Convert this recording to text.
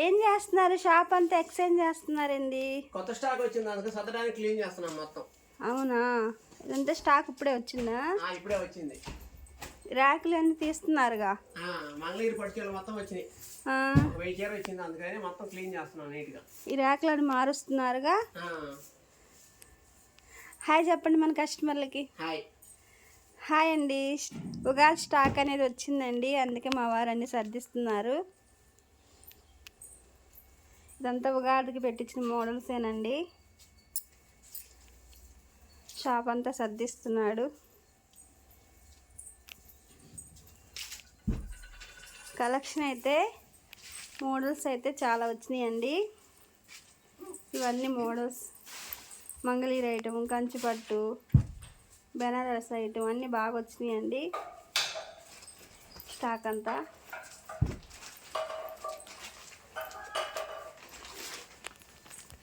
ఏం చేస్తున్నారు? షాప్ అంతా ఎక్స్చేంజ్ చేస్తున్నారండి. కొత్త స్టాక్ వచ్చింది, అందుకే సదడానికి క్లీన్ చేస్తున్నాం మొత్తం. అవునా? ఇదంతా స్టాక్ ఇప్పుడే వచ్చిందా? ఇప్పుడే వచ్చింది. ర్యాకులు అన్నీ తీస్తున్నారుగా. మంగళగిరి పట్టుచీరలు మొత్తం వచ్చినాయి. 1000 చీర వచ్చింది, అందుకని మొత్తం క్లీన్ చేస్తున్నాం నీట్గా. ఈ ర్యాకులను మారుస్తున్నారుగా. హాయ్ చెప్పండి మన కస్టమర్లకి. హాయ్ అండి. ఉగాది స్టాక్ అనేది వచ్చిందండి, అందుకే మా వారు అన్నీ సర్దిస్తున్నారు. ఇదంతా ఉగాదికి పెట్టించిన మోడల్సేనండి. షాప్ అంతా సర్దిస్తున్నాడు. కలెక్షన్ అయితే మోడల్స్ అయితే చాలా వచ్చినాయండి. ఇవన్నీ మోడల్స్ మంగళగిరి ఐటమ్, కంచిపట్టు, బెనారస్ ఐటమ్ అన్నీ బాగా వచ్చినాయండి స్టాక్ అంతా.